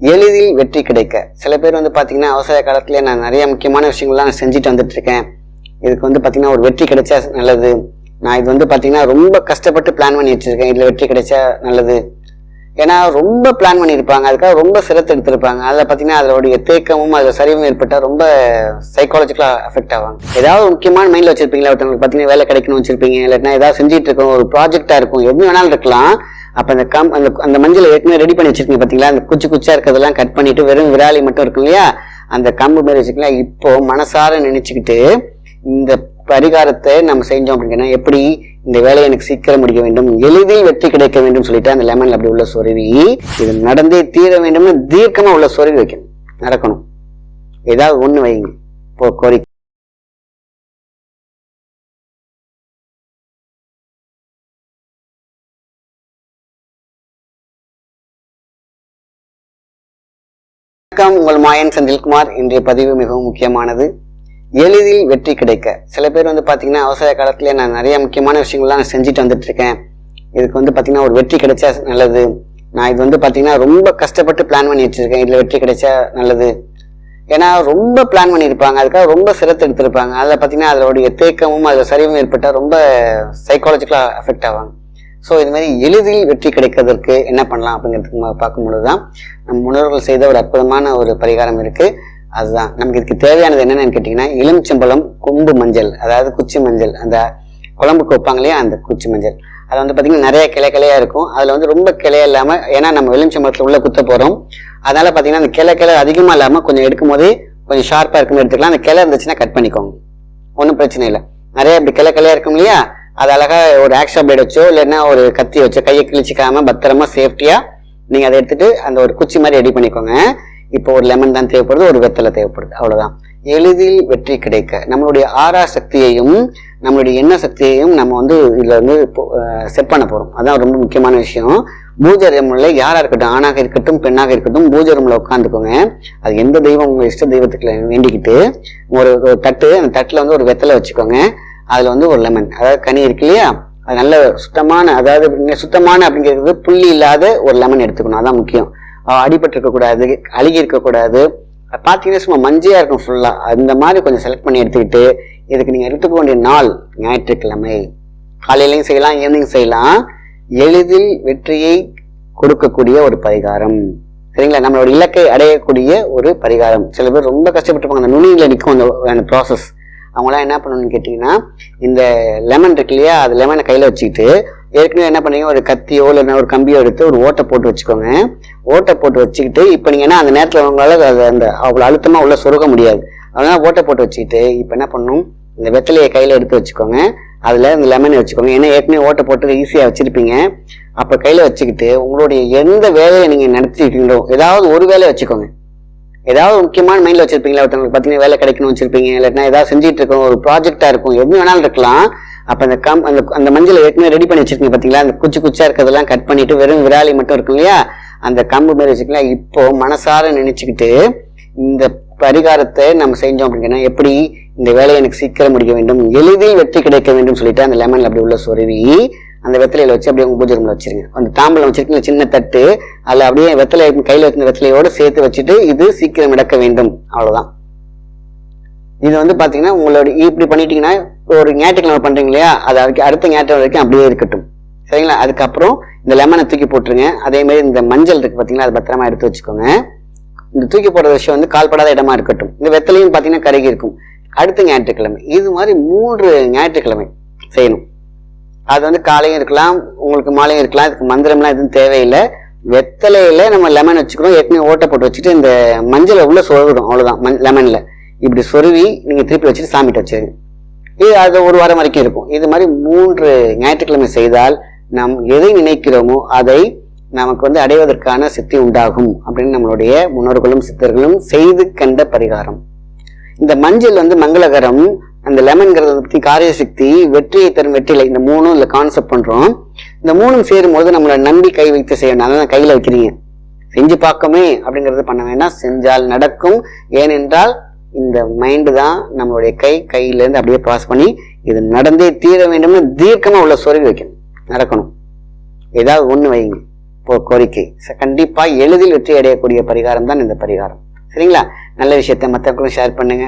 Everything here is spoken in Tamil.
எளிதில் வெற்றி கிடைக்க சில பேர் பாத்தீங்கன்னா அவசர காலத்துல நான் நிறைய முக்கியமான விஷயங்கள்லாம் நான் செஞ்சுட்டு வந்துட்டு இருக்கேன். இதுக்கு பாத்தீங்கன்னா ஒரு வெற்றி கிடைச்சா நல்லது. நான் இது பாத்தீங்கன்னா ரொம்ப கஷ்டப்பட்டு பிளான் பண்ணி வச்சிருக்கேன், இதுல வெற்றி கிடைச்சா நல்லது. ஏன்னா ரொம்ப பிளான் பண்ணியிருப்பாங்க, அதுக்காக ரொம்ப சிரத்தை எடுத்திருப்பாங்க. அதில் பார்த்தீங்கன்னா அதோடைய தேக்கமும் அதில் சரிவும் ஏற்பட்டால் ரொம்ப சைக்காலஜிக்கலாக அஃபெக்ட் ஆவாங்க. ஏதாவது முக்கியமான மைண்டில் வச்சிருப்பீங்களா, ஒருத்தவங்களுக்கு பார்த்தீங்கன்னா வேலை கிடைக்கணும்னு வச்சிருப்பீங்க, இல்லைன்னா ஏதாவது செஞ்சுட்டு இருக்கோம், ஒரு ப்ராஜெக்டாக இருக்கும், எது வேணாலும் இருக்கலாம். அப்போ அந்த மஞ்சளை ஏற்கனவே ரெடி பண்ணி வச்சிருக்கீங்க பார்த்தீங்களா, அந்த குச்சா இருக்கிறதெல்லாம் கட் பண்ணிட்டு வெறும் விராலி மட்டும் இருக்கும் இல்லையா, அந்த கம்பு மாதிரி வச்சுக்கலாம். இப்போ மனசார நினைச்சுக்கிட்டு இந்த பரிகாரத்தை நம்ம செஞ்சோம் அப்படின்னா எப்படி இந்த வேலையை எனக்கு சீக்கிரம் முடிக்க வேண்டும், எளிதில் வெற்றி கிடைக்க வேண்டும் சொல்லிட்டு அந்த லெமன்ல அப்படி உள்ள சொருவி இது நடந்தே தீர வேண்டும்னு தீர்க்கமா உள்ள சொருவி வைக்கணும், நடக்கணும். ஏதாவது ஒண்ணு வைங்க கோரிக்கை. வணக்கம், உங்கள் மாயன் செந்தில்குமார். இன்றைய பதிவு மிகவும் முக்கியமானது. எளிதில் வெற்றி கிடைக்க சில பேர் பாத்தீங்கன்னா அவசர காலத்துல நான் நிறைய முக்கியமான விஷயங்கள்லாம் நான் செஞ்சுட்டு வந்துட்டு இருக்கேன், இதுக்கு பாத்தீங்கன்னா ஒரு வெற்றி கிடைச்சா நல்லது. நான் இது பாத்தீங்கன்னா ரொம்ப கஷ்டப்பட்டு பிளான் பண்ணி வச்சிருக்கேன், இதுல வெற்றி கிடைச்சா நல்லது. ஏன்னா ரொம்ப பிளான் பண்ணியிருப்பாங்க, அதுக்காக ரொம்ப சிரத்தை எடுத்திருப்பாங்க. அதில் பாத்தீங்கன்னா அதோடைய தேக்கமும் அதில் சரிவும் ஏற்பட்டால் ரொம்ப சைக்காலஜிக்கலா அஃபெக்ட் ஆவாங்க. ஸோ இது மாதிரி எளிதில் வெற்றி கிடைக்கிறதுக்கு என்ன பண்ணலாம் அப்படிங்கிறதுக்கு பார்க்கும்பொழுதுதான் நம் முன்னோர்கள் செய்த ஒரு அற்புதமான ஒரு பரிகாரம் இருக்கு. அதுதான் நமக்கு இதுக்கு தேவையானது என்னன்னு கேட்டீங்கன்னா, எலுமிச்சம்பழம் கொம்பு மஞ்சள், அதாவது குச்சி மஞ்சள், அந்த குழம்புக்கு வைப்பாங்க இல்லையா அந்த குச்சி மஞ்சள். அது பாத்தீங்கன்னா நிறைய கிளையா இருக்கும். அதுல ரொம்ப கிளையா இல்லாம, ஏன்னா நம்ம எலுமிச்சம்பழத்துல உள்ள குத்த போறோம், அதனால பாத்தீங்கன்னா அந்த கிளை அதிகமா இல்லாம கொஞ்சம் எடுக்கும் போதே கொஞ்சம் ஷார்ப்பா இருக்கும் எடுத்துக்கலாம். அந்த கிளை இருந்துச்சுன்னா கட் பண்ணிக்கோங்க, ஒன்றும் பிரச்சனை இல்லை. நிறைய இப்படி கிளையா இருக்கும் இல்லையா, அது அழகா ஒரு ஆக்ஷா பிளேட் வச்சோ இல்லைன்னா ஒரு கத்தி வச்சோ கையை கிழிச்சிக்காம பத்திரமா சேஃப்டியா நீங்க அதை எடுத்துட்டு அந்த ஒரு குச்சி மாதிரி ரெடி பண்ணிக்கோங்க. இப்போ ஒரு லெமன் தான் தேவைப்படுது, ஒரு வெத்தலை தேவைப்படுது, அவ்வளவுதான். எளிதில் வெற்றி கிடைக்க நம்மளுடைய ஆறா சக்தியையும் நம்மளுடைய எண்ண சக்தியையும் நம்ம இதுல செட் பண்ண போறோம். அதான் ரொம்ப முக்கியமான விஷயம். பூஜை ரூம்ல யாரா இருக்கட்டும், ஆணாக இருக்கட்டும் பெண்ணாக இருக்கட்டும், பூஜை ரூம்ல உட்காந்துக்கோங்க. அது எந்த தெய்வம் உங்க இஷ்ட தெய்வத்துக்கு வேண்டிக்கிட்டு ஒரு தட்டு, அந்த தட்டுல ஒரு வெத்தலை வச்சுக்கோங்க. அதுல ஒரு லெமன், அதாவது கனி இருக்கு இல்லையா, அது நல்ல சுத்தமான, அதாவது சுத்தமான அப்படிங்கிறது புள்ளி இல்லாத ஒரு லெமன் எடுத்துக்கணும். அதான் முக்கியம். அடிபட்டு இருக்கக்கூடாது, அழுகி இருக்கக்கூடாது. பார்த்தீங்கன்னா சும்மா மஞ்சையா இருக்கும் ஃபுல்லா. அந்த மாதிரி கொஞ்சம் செலக்ட் பண்ணி எடுத்துக்கிட்டு, இதுக்கு நீங்க எடுத்துக்க வேண்டிய நாள் ஞாயிற்றுக்கிழமை. காலையிலையும் செய்யலாம், ஈவினிங் செய்யலாம். எளிதில் வெற்றியை கொடுக்கக்கூடிய ஒரு பரிகாரம், சரிங்களா? நம்மளோட இலக்கை அடையக்கூடிய ஒரு பரிகாரம். சில பேர் ரொம்ப கஷ்டப்பட்டுருப்பாங்க, அந்த நுனியில நிற்கும் அந்த ப்ராசஸ். அவங்களாம் என்ன பண்ணணும்னு கேட்டீங்கன்னா, இந்த லெமன் இருக்கு இல்லையா, அது லெமனை கையில வச்சுக்கிட்டு ஏற்கனவே என்ன பண்ணீங்க, ஒரு கத்தியோ இல்லைன்னா ஒரு கம்பியோ எடுத்து ஒரு ஓட்டை போட்டு வச்சுக்கோங்க. ஓட்டை போட்டு வச்சுக்கிட்டு இப்போ நீங்கன்னா அந்த நேரத்தில் உங்களால் அந்த அவ்வளோ அழுத்தமா உள்ள சொருக முடியாது, அதனால ஓட்டை போட்டு வச்சுக்கிட்டு இப்போ என்ன பண்ணணும், இந்த வெத்தலையை கையில எடுத்து வச்சுக்கோங்க. அதுல இந்த லெமனை வச்சுக்கோங்க. ஏன்னா ஏற்கனவே ஓட்டை போட்டு ஈஸியா வச்சிருப்பீங்க. அப்ப கையில வச்சுக்கிட்டு உங்களுடைய எந்த வேலையை நீங்க நடத்திட்டீங்களோ ஏதாவது ஒரு வேலையை வச்சுக்கோங்க. ஏதாவது முக்கியமான மைண்ட்ல வச்சிருப்பீங்களா, ஒருத்தவங்களுக்கு பாத்தீங்கன்னா வேலை கிடைக்கணும்னு வச்சிருப்பீங்க, இல்லைன்னா ஏதாவது செஞ்சுட்டு இருக்கோம், ஒரு ப்ராஜெக்டா இருக்கும், எது வேணாலும் இருக்கலாம். அப்ப அந்த மஞ்சளை ஏற்கனவே ரெடி பண்ணி வச்சிருக்கீங்க பாத்தீங்களா, அந்த குச்சா இருக்கிறதெல்லாம் கட் பண்ணிட்டு வெறும் விராலி மட்டும் இருக்கும் இல்லையா, அந்த கம்பு மாதிரி வச்சுக்கலாம். இப்போ மனசார நினைச்சுக்கிட்டு இந்த பரிகாரத்தை நம்ம செஞ்சோம் அப்படின்னா எப்படி இந்த வேலையை எனக்கு சீக்கிரம் முடிக்க வேண்டும், எளிதில் வெற்றி கிடைக்க வேண்டும் சொல்லிட்டு அந்த லெமன்ல அப்படி உள்ள சொருவி அந்த வெத்தலையில வச்சு அப்படியே உங்க பூஜை ரூம்ல வச்சிருங்க. அந்த தாம்பலம் வச்சிருக்கீங்க சின்ன தட்டு, அதுல அப்படியே வெத்தலை கையில வச்சிருந்த வெத்தலையோட சேர்த்து வச்சுட்டு இது சீக்கிரம் நடக்க வேண்டும், அவ்வளவுதான். இது பாத்தீங்கன்னா உங்களோட இப்படி பண்ணிட்டீங்கன்னா ஒரு ஞாயிற்றுக்கிழமை பண்றீங்க இல்லையா, அது அடுத்த ஞாயிற்று வரைக்கும் அப்படியே இருக்கட்டும், சரிங்களா? அதுக்கப்புறம் இந்த லெமனை தூக்கி போட்டுருங்க. அதே மாதிரி இந்த மஞ்சள் இருக்கு பாத்தீங்களா, அது பத்திரமா எடுத்து வச்சுக்கோங்க. இந்த தூக்கி போடுற விஷயம் கால்படாத இடமா இருக்கட்டும். இந்த வெத்தலையும் பாத்தீங்கன்னா கருகி இருக்கும். அடுத்த ஞாயிற்றுக்கிழமை இது மாதிரி 3 ஞாயிற்றுக்கிழமை செய்யணும். அது காலையும் இருக்கலாம், உங்களுக்கு மாலையும் இருக்கலாம். இதுக்கு மந்திரம்லாம் எதுவும் தேவையில்லை. வெத்தலையில நம்ம லெமன் வச்சுக்கிறோம், ஏற்கனவே ஓட்டை போட்டு வச்சுட்டு இந்த மஞ்சளை உள்ள சொருவிடும், அவ்வளவுதான். லெமன்ல இப்படி சொருவி நீங்க திருப்பி வச்சுட்டு சாமிட்டு வச்சிருங்க. இது அது ஒரு வாரம் வரைக்கும் இருக்கும். இது மாதிரி 3 ஞாயிற்றுக்கிழமை செய்தால் நாம் எதை நினைக்கிறோமோ அதை நமக்கு அடைவதற்கான சித்தி உண்டாகும் அப்படின்னு நம்மளுடைய முன்னோர்களும் சித்தர்களும் செய்து கண்ட பரிகாரம். இந்த மஞ்சள் மங்களகரம், அந்த லெமன்ங்கிறத பத்தி காரிய சக்தி, வெற்றியை தரும் வெற்றிலை, இந்த 3 இதுல கான்செப்ட் பண்றோம். இந்த 3 சேரும் போது நம்மளை நம்பி கை வைத்து செய்யணும். அதான் கையில வைக்கிறீங்க, செஞ்சு பார்க்கமே அப்படிங்கறது பண்ண வேண்டாம், செஞ்சால் நடக்கும். ஏனென்றால் இந்த மைண்டு தான் நம்மளுடைய கையில இருந்து அப்படியே பாஸ் பண்ணி இது நடந்தே தீர வேண்டும்னு தீர்க்கமா உள்ள சொருவி வைக்கணும், நடக்கணும். ஏதாவது ஒண்ணு வைங்க கோரிக்கை. கண்டிப்பா எளிதில் வெற்றி அடையக்கூடிய பரிகாரம் தான் இந்த பரிகாரம். சரிங்களா? நல்ல விஷயத்தை மற்றவங்களுக்கும் ஷேர் பண்ணுங்க.